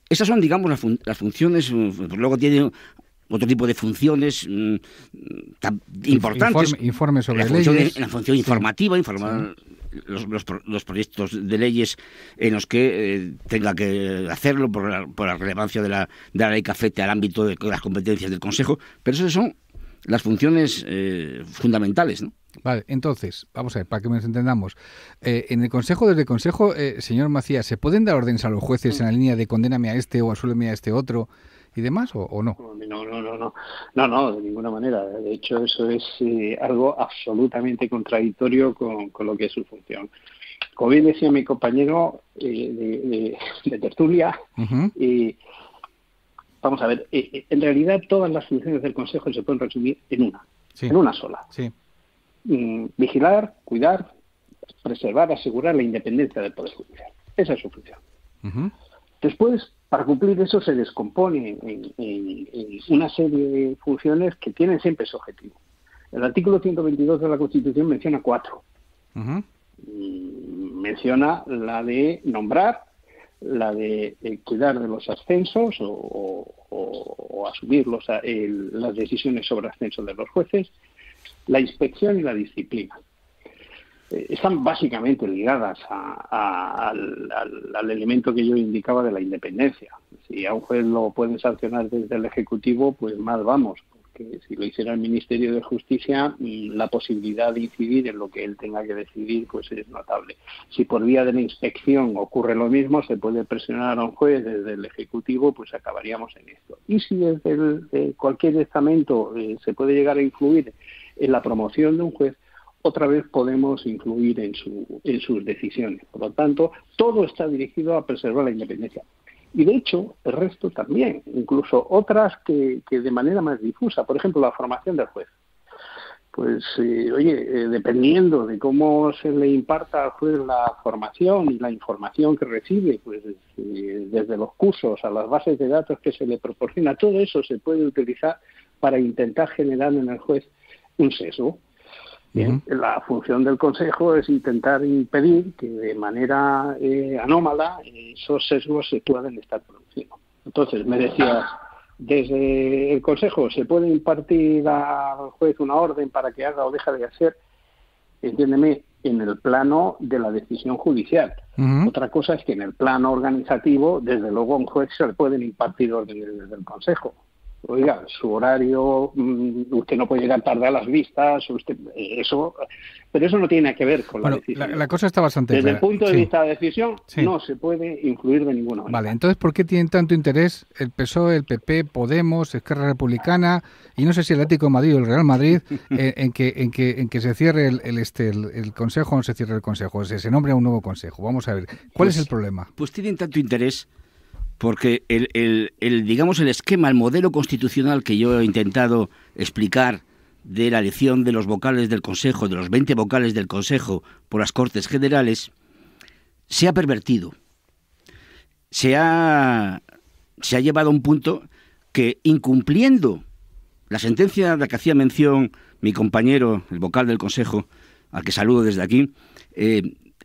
Esas son, digamos, las funciones. Luego tiene otro tipo de funciones importantes. Informe sobre leyes. La función informativa, informar los proyectos de leyes en los que tenga que hacerlo por la relevancia de la ley que afecte al ámbito de las competencias del Consejo. Pero esas son las funciones fundamentales, ¿no? Vale, entonces, vamos a ver, para que nos entendamos. En el Consejo, desde el Consejo, señor Macías, ¿se pueden dar órdenes a los jueces en la línea de condéname a este o absuélveme a este otro y demás, o no? No, de ninguna manera. De hecho, eso es algo absolutamente contradictorio con lo que es su función. Como bien decía mi compañero de tertulia, vamos a ver, en realidad todas las funciones del Consejo se pueden resumir en una sola. Sí. Vigilar, cuidar, preservar, asegurar la independencia del Poder Judicial. Esa es su función. Después, para cumplir eso, se descompone en una serie de funciones que tienen siempre ese objetivo. El artículo 122 de la Constitución menciona 4. Menciona la de nombrar, la de cuidar de los ascensos o asumir las decisiones sobre ascenso de los jueces, la inspección y la disciplina. Están básicamente ligadas al elemento que yo indicaba de la independencia. Si a un juez lo pueden sancionar desde el Ejecutivo, pues mal vamos, porque si lo hiciera el Ministerio de Justicia, la posibilidad de incidir en lo que él tenga que decidir pues es notable. Si por vía de la inspección ocurre lo mismo, se puede presionar a un juez desde el Ejecutivo, pues acabaríamos en esto. Y si desde cualquier estamento se puede llegar a influir en la promoción de un juez, otra vez podemos influir en sus decisiones. Por lo tanto, todo está dirigido a preservar la independencia. Y de hecho, el resto también, incluso otras que de manera más difusa. Por ejemplo, la formación del juez. Pues, dependiendo de cómo se le imparta al juez la formación y la información que recibe, pues desde los cursos a las bases de datos que se le proporciona, todo eso se puede utilizar para intentar generar en el juez un sesgo. Bien, la función del Consejo es intentar impedir que de manera anómala esos sesgos se puedan estar produciendo. Entonces, me decías, desde el Consejo se puede impartir al juez una orden para que haga o deje de hacer, entiéndeme, en el plano de la decisión judicial. Otra cosa es que en el plano organizativo, desde luego a un juez se le pueden impartir órdenes desde el Consejo. Oiga, su horario, usted no puede llegar tarde a las vistas, pero eso no tiene nada que ver con la decisión. La cosa está bastante clara. Desde el punto de vista de la decisión, no se puede influir de ninguna manera. Vale, entonces, ¿por qué tienen tanto interés el PSOE, el PP, Podemos, Esquerra Republicana y no sé si el Atlético de Madrid o el Real Madrid en que se cierre el Consejo o no se cierre el Consejo, se nombre un nuevo Consejo? Vamos a ver, ¿cuál es el problema? Pues tienen tanto interés porque digamos el esquema, el modelo constitucional que yo he intentado explicar de la elección de los vocales del Consejo, de los 20 vocales del Consejo por las Cortes Generales, se ha pervertido. Se ha llevado a un punto que, incumpliendo la sentencia de la que hacía mención mi compañero, el vocal del Consejo, al que saludo desde aquí,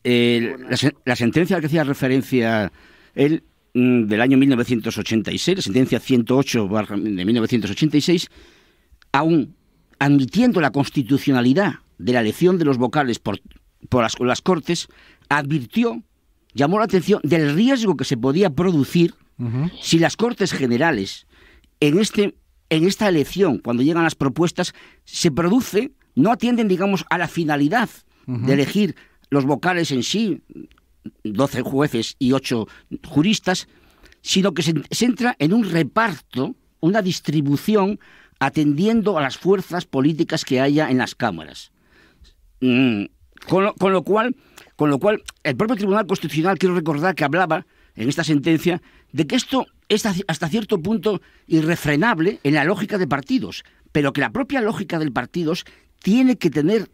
la sentencia a la que hacía referencia él, del año 1986, la sentencia 108 de 1986, aún admitiendo la constitucionalidad de la elección de los vocales por las Cortes, advirtió llamó la atención del riesgo que se podía producir si las Cortes Generales en esta elección, cuando llegan las propuestas, no atienden, digamos, a la finalidad de elegir los vocales en sí, 12 jueces y 8 juristas, sino que se centra en un reparto, una distribución, atendiendo a las fuerzas políticas que haya en las cámaras. Con lo cual, el propio Tribunal Constitucional, quiero recordar que hablaba en esta sentencia de que esto es hasta cierto punto irrefrenable en la lógica de partidos, pero que la propia lógica de partidos tiene que tener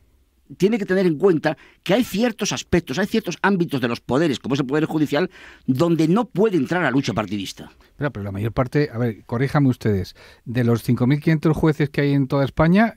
en cuenta que hay ciertos aspectos, hay ciertos ámbitos de los poderes, como es el Poder Judicial, donde no puede entrar la lucha partidista. Pero la mayor parte, a ver, corríjame ustedes, de los 5.500 jueces que hay en toda España,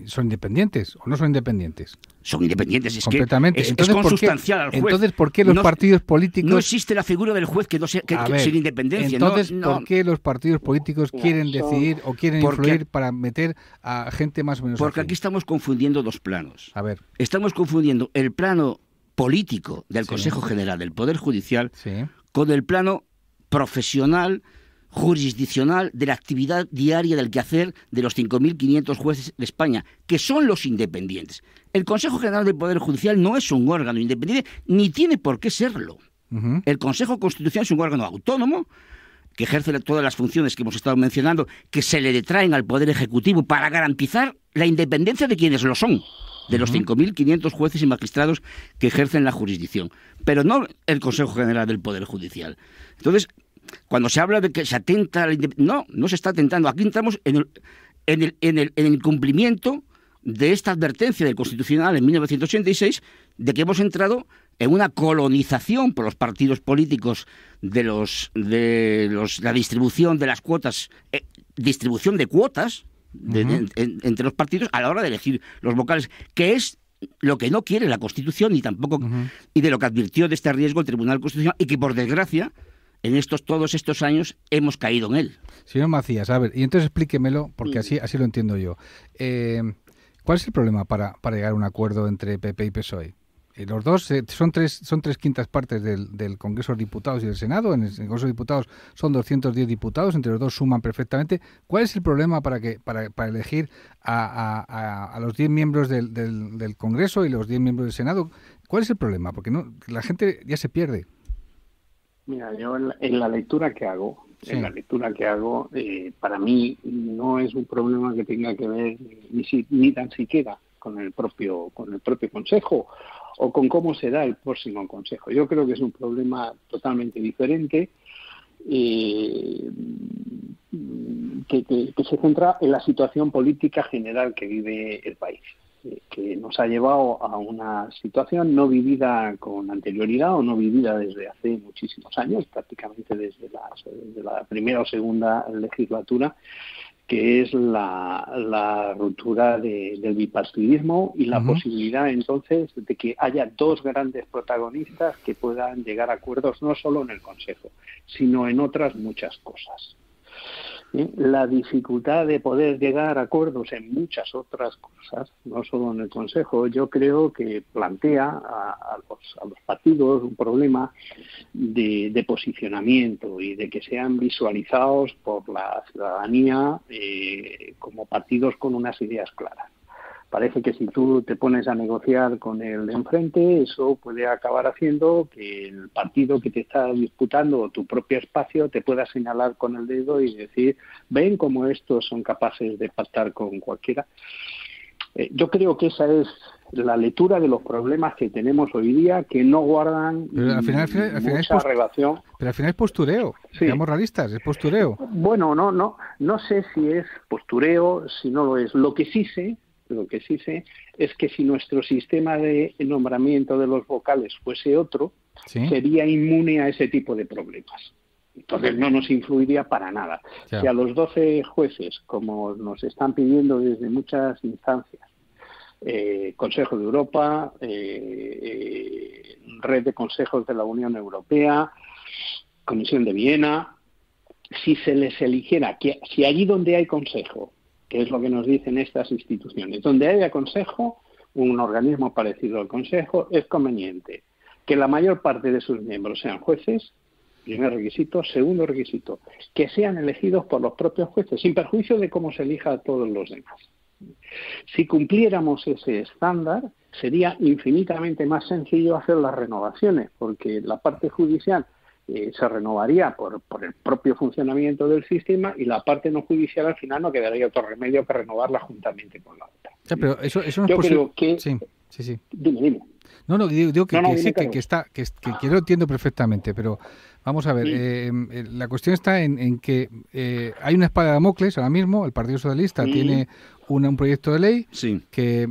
¿son independientes o no son independientes? Son independientes, completamente. Es consustancial al juez. Entonces, ¿por qué los partidos políticos... No existe la figura del juez que sin independencia. Entonces, ¿por qué los partidos políticos quieren decidir o quieren influir para meter a gente más o menos Porque aquí estamos confundiendo dos planos. A ver. Estamos confundiendo el plano político del Consejo General del Poder Judicial con el plano profesional, jurisdiccional, de la actividad diaria del quehacer de los 5.500 jueces de España, que son los independientes. El Consejo General del Poder Judicial no es un órgano independiente, ni tiene por qué serlo. El Consejo Constitucional es un órgano autónomo que ejerce todas las funciones que hemos estado mencionando, que se le detraen al Poder Ejecutivo para garantizar la independencia de quienes lo son, de los 5.500 jueces y magistrados que ejercen la jurisdicción, pero no el Consejo General del Poder Judicial. Entonces, cuando se habla de que se atenta a la independencia, no se está atentando. Aquí entramos en el cumplimiento de esta advertencia del Constitucional en 1986, de que hemos entrado en una colonización por los partidos políticos de la distribución de las cuotas, distribución de cuotas entre los partidos a la hora de elegir los vocales, que es lo que no quiere la Constitución y tampoco y de lo que advirtió de este riesgo el Tribunal Constitucional, y que por desgracia en todos estos años hemos caído en él. Señor Macías, a ver, y entonces explíquemelo, porque así lo entiendo yo. ¿Cuál es el problema para llegar a un acuerdo entre PP y PSOE? Los dos son tres quintas partes del Congreso de Diputados y del Senado. En el Congreso de Diputados son 210 diputados, entre los dos suman perfectamente. ¿Cuál es el problema para elegir a los 10 miembros del Congreso y los 10 miembros del Senado? ¿Cuál es el problema? Porque la gente ya se pierde. Mira, yo en la lectura que hago, para mí no es un problema que tenga que ver ni tan siquiera con el propio Consejo o con cómo será el próximo Consejo. Yo creo que es un problema totalmente diferente, que se centra en la situación política general que vive el país, que nos ha llevado a una situación no vivida con anterioridad o no vivida desde hace muchísimos años, prácticamente desde la primera o segunda legislatura, que es la ruptura del bipartidismo y la posibilidad entonces de que haya dos grandes protagonistas que puedan llegar a acuerdos no solo en el Consejo, sino en otras muchas cosas. La dificultad de poder llegar a acuerdos en muchas otras cosas, no solo en el Consejo, yo creo que plantea a los partidos un problema de posicionamiento y de que sean visualizados por la ciudadanía como partidos con unas ideas claras. Parece que si tú te pones a negociar con el de enfrente, eso puede acabar haciendo que el partido que te está disputando tu propio espacio te pueda señalar con el dedo y decir, ven cómo estos son capaces de pactar con cualquiera. Yo creo que esa es la lectura de los problemas que tenemos hoy día, que no guardan mucha relación. Pero al final es postureo, seamos realistas, es postureo. Bueno, no sé si es postureo, si no lo es. Lo que sí sé es que si nuestro sistema de nombramiento de los vocales fuese otro, sería inmune a ese tipo de problemas. Entonces no nos influiría para nada. Ya. Si a los 12 jueces, como nos están pidiendo desde muchas instancias, Consejo de Europa, Red de Consejos de la Unión Europea, Comisión de Viena, si se les eligiera, que si allí donde hay Consejo, que es lo que nos dicen estas instituciones, donde haya Consejo, un organismo parecido al Consejo, es conveniente que la mayor parte de sus miembros sean jueces, primer requisito. Segundo requisito, que sean elegidos por los propios jueces, sin perjuicio de cómo se elija a todos los demás. Si cumpliéramos ese estándar, sería infinitamente más sencillo hacer las renovaciones, porque la parte judicial se renovaría por el propio funcionamiento del sistema, y la parte no judicial al final no quedaría otro remedio que renovarla juntamente con la otra. O sea, pero eso no es Yo creo que... Sí. Dime. No, digo que sí, claro. que yo lo entiendo perfectamente, pero vamos a ver, la cuestión está en que hay una espada de Damocles ahora mismo. El Partido Socialista tiene un proyecto de ley que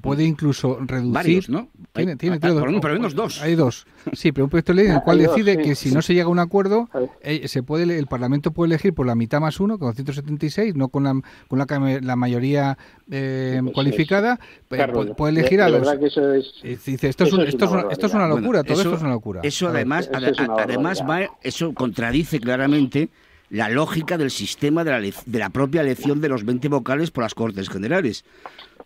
puede incluso reducir... Varios, ¿no? Tiene por lo menos dos. Hay dos. Sí, pero un proyecto de ley en el cual decide que si no se llega a un acuerdo, el Parlamento puede elegir por la mitad más uno, con 176, no con la mayoría cualificada. Puede elegir a los... Dice, esto es una locura, todo esto es una locura. Eso además eso contradice claramente la lógica del sistema de la propia elección de los 20 vocales por las Cortes Generales.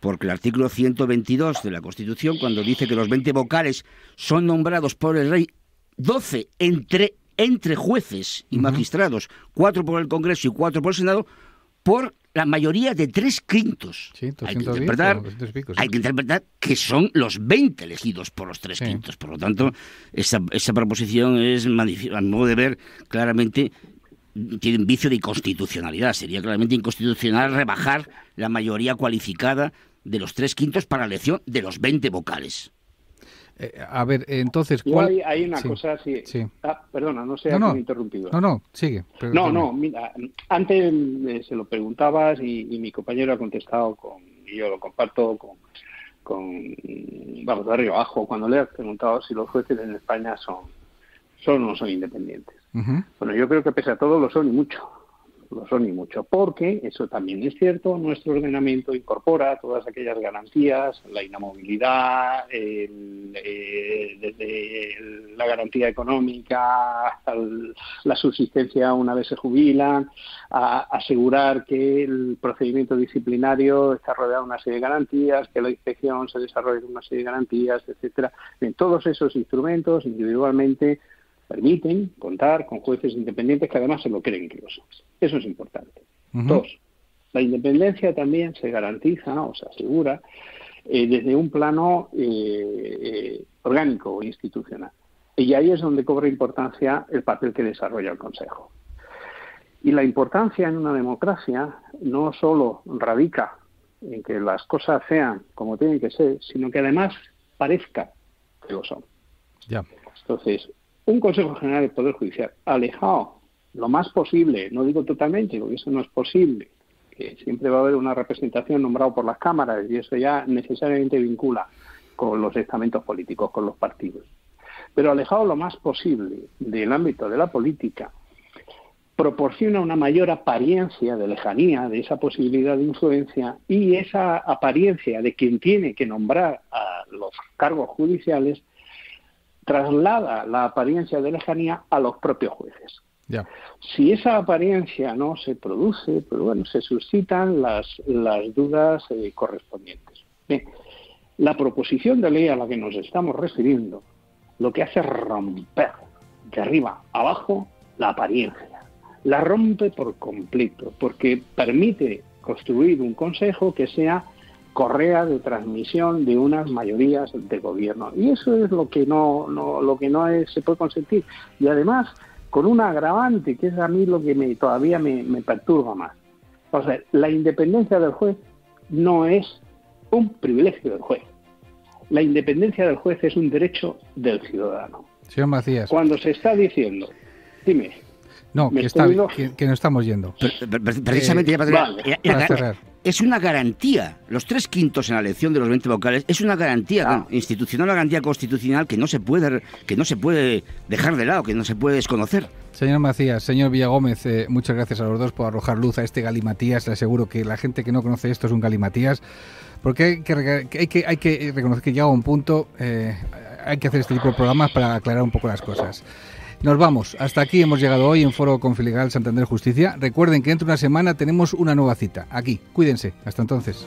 Porque el artículo 122 de la Constitución, cuando dice que los 20 vocales son nombrados por el rey, 12 entre jueces y magistrados, 4 por el Congreso y 4 por el Senado, por la mayoría de 3/5. Sí, hay que interpretar que son los 20 elegidos por los 3/5. Por lo tanto, esa proposición es, a mi modo de ver, claramente tiene un vicio de inconstitucionalidad. Sería claramente inconstitucional rebajar la mayoría cualificada de los 3/5 para la elección de los 20 vocales. A ver, entonces... Hay una cosa... Sí. Perdona, no sé, me he interrumpido. No, sigue. Mira, antes se lo preguntabas y mi compañero ha contestado y yo lo comparto vamos, de arriba abajo, cuando le has preguntado si los jueces en España son o no son independientes. Bueno, yo creo que pese a todo lo son y mucho. Porque, eso también es cierto, nuestro ordenamiento incorpora todas aquellas garantías, la inamovilidad, desde la garantía económica hasta la subsistencia una vez se jubilan, a asegurar que el procedimiento disciplinario está rodeado de una serie de garantías, que la inspección se desarrolle con una serie de garantías, etcétera. Bien, todos esos instrumentos individualmente permiten contar con jueces independientes que además se lo creen que lo son. Eso es importante. 2. La independencia también se garantiza o se asegura desde un plano orgánico o institucional. Y ahí es donde cobra importancia el papel que desarrolla el Consejo. Y la importancia en una democracia no solo radica en que las cosas sean como tienen que ser, sino que además parezca que lo son. Ya. Entonces, un Consejo General del Poder Judicial alejado lo más posible, no digo totalmente, porque eso no es posible, que siempre va a haber una representación nombrada por las cámaras y eso ya necesariamente vincula con los estamentos políticos, con los partidos. Pero alejado lo más posible del ámbito de la política, proporciona una mayor apariencia de lejanía, de esa posibilidad de influencia, y esa apariencia de quien tiene que nombrar a los cargos judiciales traslada la apariencia de lejanía a los propios jueces. Ya. Si esa apariencia no se produce, pues bueno, se suscitan las dudas correspondientes. Bien, la proposición de ley a la que nos estamos refiriendo lo que hace es romper de arriba abajo la apariencia. La rompe por completo, porque permite construir un consejo que sea correa de transmisión de unas mayorías de gobierno, y eso es lo que no se puede consentir, y además con un agravante que es a mí lo que todavía me perturba más. O sea, la independencia del juez no es un privilegio del juez. La independencia del juez es un derecho del ciudadano. Señor Macías. Cuando se está diciendo, dime. No, que nos estamos yendo. Precisamente, para cerrar. Es una garantía. Los 3/5 en la elección de los 20 vocales es una garantía institucional, una garantía constitucional que no se puede dejar de lado, que no se puede desconocer. Señor Macías, señor Villagómez, muchas gracias a los dos por arrojar luz a este galimatías. Le aseguro que la gente que no conoce esto es un galimatías, porque hay que reconocer que llega a un punto, hay que hacer este tipo de programas para aclarar un poco las cosas. Nos vamos. Hasta aquí hemos llegado hoy en Foro Confiligal Santander Justicia. Recuerden que dentro de una semana tenemos una nueva cita. Aquí. Cuídense. Hasta entonces.